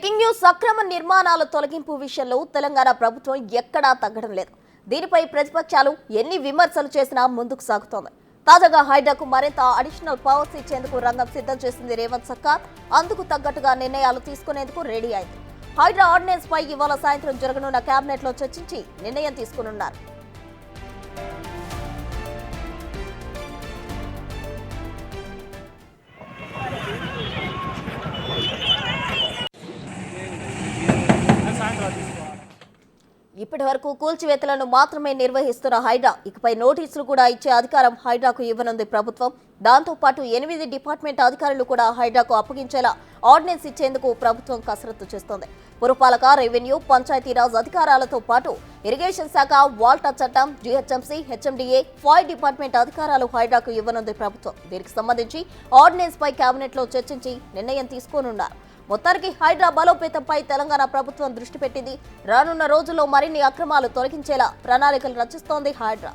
Breaking news అక్రమ నిర్మాణాల తొలగింపు విషయంలో తెలంగాణ ప్రభుత్వం ఎక్కడా తగ్గడం లేదు. దీనిపై ప్రతిపక్షాలు ఎన్ని విమర్శలు చేసినా ముందుకు సాగుతోంది. తాజాగా హైడ్రాకు మరింత అడిషనల్ పవర్స్ ఇచ్చేందుకు రంగం సిద్ధం చేసింది రేవంత్ సర్కార్. అందుకు తగ్గట్టుగా నిర్ణయాలు తీసుకునేందుకు రెడీ అయింది. హైడ్రా ఆర్డినెన్స్ పై ఇవాళ సాయంత్రం జరగనున్న కేబినెట్ లో చర్చించి నిర్ణయం తీసుకునున్నారు. ఇప్పటి వరకు కూల్చివేతలను మాత్రమే నిర్వహిస్తున్న హైడ్రా ఇకపై నోటీసులు కూడా ఇచ్చే అధికారం హైడ్రాకు ఇవ్వనుంది ప్రభుత్వం. దాంతో పాటు 8 డిపార్ట్మెంట్ అధికారులు కూడా హైడ్రాకు అప్పగించేలా ఆర్డినెన్స్ ఇచ్చేందుకు ప్రభుత్వం కసరత్తు చేస్తోంది. పురపాలక, రెవెన్యూ, పంచాయతీరాజ్ అధికారాలతో పాటు ఇరిగేషన్ శాఖ, వాల్టా చట్టం, జీహెచ్ఎంసీ, హెచ్ఎండిఏ, ఫాయర్ డిపార్ట్మెంట్ అధికారాలు హైడ్రాకు ఇవ్వనుంది ప్రభుత్వం. దీనికి సంబంధించి ఆర్డినెన్స్ పై కేబినెట్ లో చర్చించి నిర్ణయం తీసుకోనున్నారు. మొత్తానికి హైడ్రా బలోపేతంపై తెలంగాణ ప్రభుత్వం దృష్టి పెట్టింది. రానున్న రోజుల్లో మరిన్ని అక్రమాలు తొలగించేలా ప్రణాళికలు రచిస్తోంది హైడ్రా.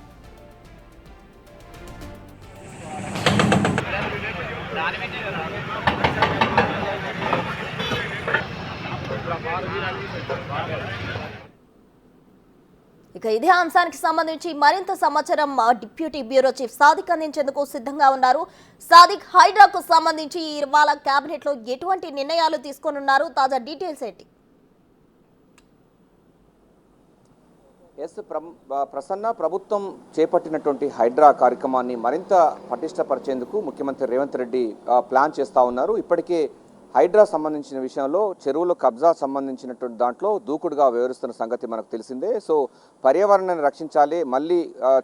ఇక ఇదే అంశానికి సంబంధించి మరింత సమాచారం డిప్యూటీ బ్యూరో చీఫ్ సాదిక్ అందించేందుకు సిద్ధంగా ఉన్నారు. సాదిక్, హైడ్రాకు సంబంధించి ఇవాళ కేబినెట్ లో ఎటువంటి నిర్ణయాలు తీసుకోనున్నారు? తాజా డీటెయిల్స్ ఏంటి? ప్రసన్న, ప్రభుత్వం చేపట్టినటువంటి హైడ్రా కార్యక్రమాన్ని మరింత పటిష్టపరిచేందుకు ముఖ్యమంత్రి రేవంత్ రెడ్డి ప్లాన్ చేస్తూ ఉన్నారు. ఇప్పటికే హైడ్రా సంబంధించిన విషయంలో చెరువుల కబ్జా సంబంధించినటువంటి దాంట్లో దూకుడుగా వ్యవహరిస్తున్న సంగతి మనకు తెలిసిందే. సో పర్యావరణాన్ని రక్షించాలి, మళ్ళీ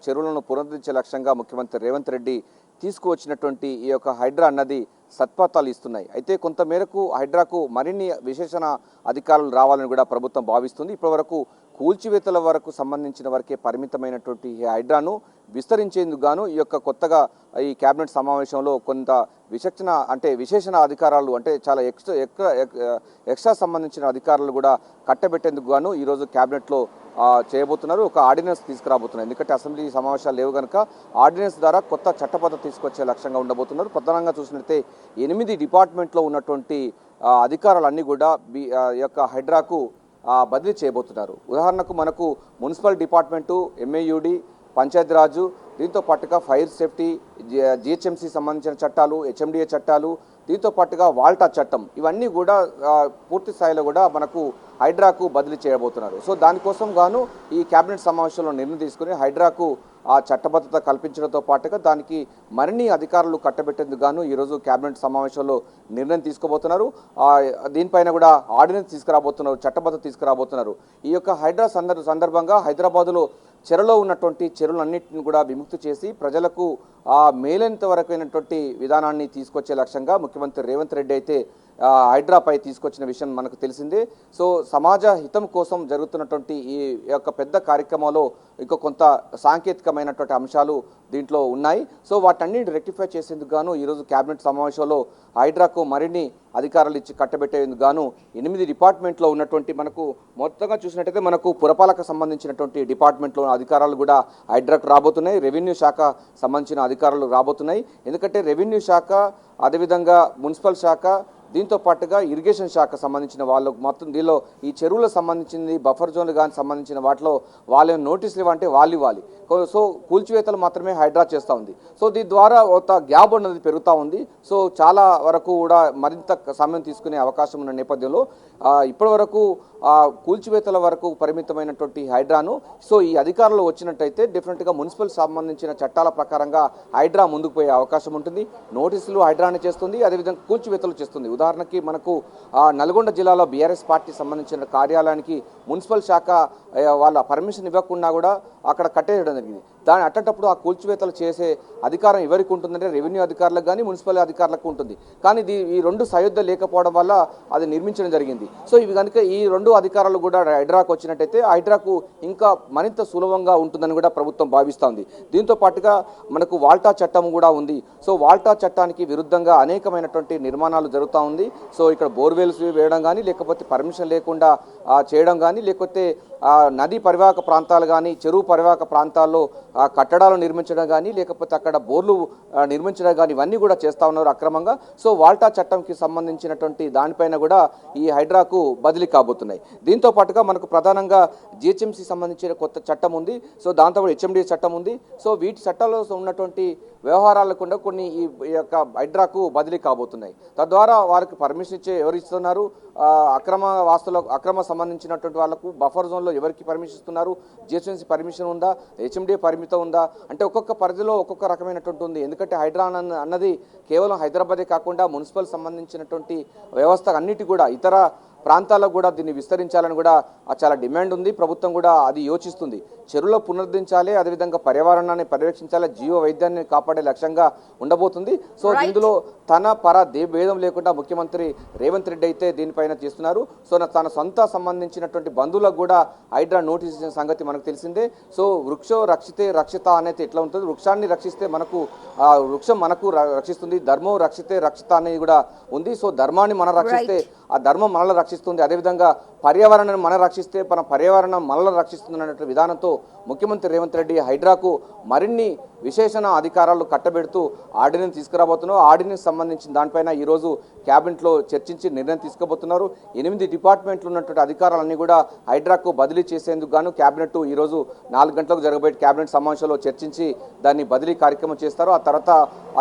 చెరువులను పునరుద్ధరించే లక్ష్యంగా ముఖ్యమంత్రి రేవంత్ రెడ్డి తీసుకువచ్చినటువంటి ఈ యొక్క హైడ్రా అన్నది సత్ఫలితాలు ఇస్తున్నాయి. అయితే కొంతమేరకు హైడ్రాకు మరిన్ని విశేషణ అధికారులు రావాలని కూడా ప్రభుత్వం భావిస్తుంది. ఇప్పటివరకు కూల్చివేతల వరకు సంబంధించిన వరకే పరిమితమైనటువంటి ఈ హైడ్రాను విస్తరించేందుకు గాను ఈ యొక్క కొత్తగా ఈ కేబినెట్ సమావేశంలో కొంత విశేషణ అధికారాలు అంటే చాలా ఎక్స్ట్రా సంబంధించిన అధికారులు కూడా కట్టబెట్టేందుకు గాను ఈరోజు కేబినెట్లో చేయబోతున్నారు. ఒక ఆర్డినెన్స్ తీసుకురాబోతున్నారు. ఎందుకంటే అసెంబ్లీ సమావేశాలు లేవు కనుక ఆర్డినెన్స్ ద్వారా కొత్త చట్టబద్ధత తీసుకొచ్చే లక్ష్యంగా ఉండబోతున్నారు. ప్రధానంగా చూసినట్లయితే 8 డిపార్ట్మెంట్లో ఉన్నటువంటి అధికారాలన్నీ కూడా ఈ యొక్క హైడ్రాకు బదిలీ చేయబోతున్నారు. ఉదాహరణకు మనకు మున్సిపల్ డిపార్ట్మెంటు, ఎంఏయుడి, పంచాయతీరాజు, దీంతో పాటుగా ఫైర్ సేఫ్టీ, జిహెచ్ఎంసీ సంబంధించిన చట్టాలు, హెచ్ఎండిఏ చట్టాలు, దీంతో పాటుగా వాల్టా చట్టం, ఇవన్నీ కూడా పూర్తి స్థాయిలో కూడా మనకు హైడ్రాకు బదిలీ చేయబోతున్నారు. సో దానికోసం గాను ఈ కేబినెట్ సమావేశంలో నిర్ణయం తీసుకుని హైడ్రాకు ఆ చట్టబద్ధత కల్పించడంతో పాటుగా దానికి మరిన్ని అధికారులు కట్టబెట్టేందుకు గాను ఈరోజు కేబినెట్ సమావేశంలో నిర్ణయం తీసుకోబోతున్నారు. దీనిపైన కూడా ఆర్డినెన్స్ తీసుకురాబోతున్నారు, చట్టబద్ధత తీసుకురాబోతున్నారు. ఈ యొక్క హైడ్రా సందర్భంగా హైదరాబాదులో చెరలో ఉన్నటువంటి చెరువులన్నింటిని కూడా విముక్తి చేసి ప్రజలకు మేలైనంత వరకైనటువంటి విధానాన్ని తీసుకొచ్చే లక్ష్యంగా ముఖ్యమంత్రి రేవంత్ రెడ్డి అయితే హైడ్రాపై తీసుకొచ్చిన విషయం మనకు తెలిసిందే. సో సమాజ హితం కోసం జరుగుతున్నటువంటి ఈ యొక్క పెద్ద కార్యక్రమంలో ఇంకా కొంత సాంకేతికమైనటువంటి అంశాలు దీంట్లో ఉన్నాయి. సో వాటన్నింటిని రెక్టిఫై చేసేందుకు గాను ఈరోజు కేబినెట్ సమావేశంలో హైడ్రాకు మరిన్ని అధికారాలు ఇచ్చి కట్టబెట్టేందుకు గాను 8 డిపార్ట్మెంట్లో ఉన్నటువంటి మనకు మొత్తంగా చూసినట్టయితే మనకు పురపాలక సంబంధించినటువంటి డిపార్ట్మెంట్లో అధికారాలు కూడా హైడ్రాకు రాబోతున్నాయి. రెవెన్యూ శాఖ సంబంధించిన అధికారులు రాబోతున్నాయి. ఎందుకంటే రెవెన్యూ శాఖ, అదేవిధంగా మున్సిపల్ శాఖ, దీంతో పాటుగా ఇరిగేషన్ శాఖ సంబంధించిన వాళ్ళు మొత్తం దీనిలో ఈ చెరువులకు సంబంధించింది, బఫర్ జోన్లు కానీ సంబంధించిన వాటిలో వాళ్ళు నోటీసులు ఇవ్వంటే వాళ్ళు ఇవ్వాలి. సో కూల్చివేతలు మాత్రమే హైడ్రా చేస్తూ ఉంది. సో దీని ద్వారా ఒక గ్యాప్ అన్నది పెరుగుతూ ఉంది. సో చాలా వరకు కూడా మరింత సమయం తీసుకునే అవకాశం ఉన్న నేపథ్యంలో ఇప్పటి వరకు కూల్చివేతల వరకు పరిమితమైనటువంటి హైడ్రాను సో ఈ అధికారులు వచ్చినట్టయితే డెఫినెట్గా మున్సిపల్ సంబంధించిన చట్టాల ప్రకారంగా హైడ్రా ముందుకు పోయే అవకాశం ఉంటుంది. నోటీసులు హైడ్రాని చేస్తుంది, అదేవిధంగా కూల్చివేతలు చేస్తుంది. ఉదాహరణకి మనకు నల్గొండ జిల్లాలో బీఆర్ఎస్ పార్టీ సంబంధించిన కార్యాలయానికి మున్సిపల్ శాఖ వాళ్ళ పర్మిషన్ ఇవ్వకుండా కూడా అక్కడ కట్టేయడం జరిగింది. దాని అట్టేటప్పుడు ఆ కూల్చివేతలు చేసే అధికారం ఎవరికి ఉంటుందంటే రెవెన్యూ అధికారులకు కానీ మున్సిపల్ అధికారులకు ఉంటుంది. కానీ ఈ రెండు సయోధ్య లేకపోవడం వల్ల అది నిర్మించడం జరిగింది. సో ఇవి కనుక ఈ 2 అధికారులు కూడా హైడ్రాకు వచ్చినట్టయితే హైడ్రాకు ఇంకా మరింత సులభంగా ఉంటుందని కూడా ప్రభుత్వం భావిస్తోంది. దీంతో పాటుగా మనకు వాల్టా చట్టం కూడా ఉంది. సో వాల్టా చట్టానికి విరుద్ధంగా అనేకమైనటువంటి నిర్మాణాలు జరుగుతూ ఉంది. సో ఇక్కడ బోర్వెల్స్ వేయడం కానీ, లేకపోతే పర్మిషన్ లేకుండా చేయడం కానీ, లేకపోతే నదీ పరివాహక ప్రాంతాలు కానీ, చెరువు పరివాహక ప్రాంతాల్లో కట్టడాలు నిర్మించడం కానీ, లేకపోతే అక్కడ బోర్లు నిర్మించడం కానీ, ఇవన్నీ కూడా చేస్తూ ఉన్నారు అక్రమంగా. సో వాల్టా చట్టంకి సంబంధించినటువంటి దానిపైన కూడా ఈ హైడ్రా హైడ్రాకు బదిలీ కాబోతున్నాయి. దీంతో పాటుగా మనకు ప్రధానంగా జిహెచ్ఎంసీ సంబంధించిన కొత్త చట్టం ఉంది. సో దాంతో కూడా హెచ్ఎండి చట్టం ఉంది. సో వీటి చట్టాల్లో ఉన్నటువంటి వ్యవహారాలకు కూడా కొన్ని ఈ యొక్క హైడ్రాకు బదిలీ కాబోతున్నాయి. తద్వారా వారికి పర్మిషన్ ఎవరు ఇస్తున్నారు, అక్రమ సంబంధించినటువంటి వాళ్ళకు బఫర్ జోన్లో ఎవరికి పర్మిషన్ ఇస్తున్నారు, జిహెచ్ఎంసీ పర్మిషన్ ఉందా, హెచ్ఎండి పరిమితం ఉందా అంటే ఒక్కొక్క పరిధిలో ఒక్కొక్క రకమైనటువంటి ఉంది. ఎందుకంటే హైడ్రా అన్నది కేవలం హైదరాబాదే కాకుండా మున్సిపల్ సంబంధించినటువంటి వ్యవస్థ అన్నిటి కూడా ఇతర ప్రాంతాలకు కూడా దీన్ని విస్తరించాలని కూడా చాలా డిమాండ్ ఉంది. ప్రభుత్వం కూడా అది యోచిస్తుంది. చెరువులో పునరుద్ధరించాలి, అదేవిధంగా పర్యావరణాన్ని పరిరక్షించాలి, జీవ వైద్యాన్ని కాపాడే లక్ష్యంగా ఉండబోతుంది. సో ఇందులో భేదం లేకుండా ముఖ్యమంత్రి రేవంత్ రెడ్డి అయితే దీనిపైన చేస్తున్నారు. సో తన సొంత సంబంధించినటువంటి బంధువులకు కూడా హైడ్రా నోటీస్ ఇచ్చిన సంగతి మనకు తెలిసిందే. సో వృక్షో రక్షితే రక్షిత అనేది ఎట్లా ఉంటుంది, వృక్షాన్ని రక్షిస్తే వృక్షం మనకు రక్షిస్తుంది, ధర్మం రక్షితే రక్షిత అనేది కూడా ఉంది. సో ధర్మాన్ని మనం రక్షిస్తే ఆ ధర్మం మనల్ని రక్షిస్తుంది, అదేవిధంగా పర్యావరణాన్ని మనం రక్షిస్తే మన పర్యావరణం మనల్ని రక్షిస్తుంది అనే విధానంతో ముఖ్యమంత్రి రేవంత్ రెడ్డి హైడ్రాకు మరిన్ని విశేషణ అధికారాలు కట్టబెడుతూ ఆర్డినెన్స్ తీసుకురాబోతున్నారు. ఆర్డినెన్స్ సంబంధించిన దానిపైన ఈరోజు క్యాబినెట్లో చర్చించి నిర్ణయం తీసుకోబోతున్నారు. 8 డిపార్ట్మెంట్లు ఉన్నటువంటి అధికారాలన్నీ కూడా హైడ్రాకు బదిలీ చేసేందుకు గాను క్యాబినెట్ ఈరోజు 4 గంటలకు జరగబోయే క్యాబినెట్ సమావేశంలో చర్చించి దాన్ని బదిలీ కార్యక్రమం చేస్తారు. ఆ తర్వాత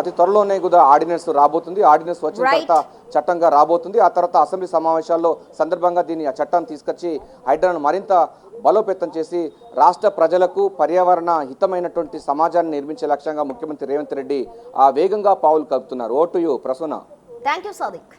అతి త్వరలోనే కూడా ఆర్డినెన్స్ రాబోతుంది. ఆర్డినెన్స్ వచ్చిన తర్వాత చట్టంగా రాబోతుంది. ఆ తర్వాత అసెంబ్లీ సమావేశాల్లో సందర్భంగా దీన్ని ఆ చట్టాన్ని తీసుకొచ్చి హైడ్రాను మరింత బలోపేతం చేసి రాష్ట్ర ప్రజలకు పర్యావరణ హితమైనటువంటి సమాజాన్ని నిర్మించే లక్ష్యంగా ముఖ్యమంత్రి రేవంత్ రెడ్డి వేగంగా పావులు కలుపుతున్నారు. Over to you Prasuna. Thank you Sadiq.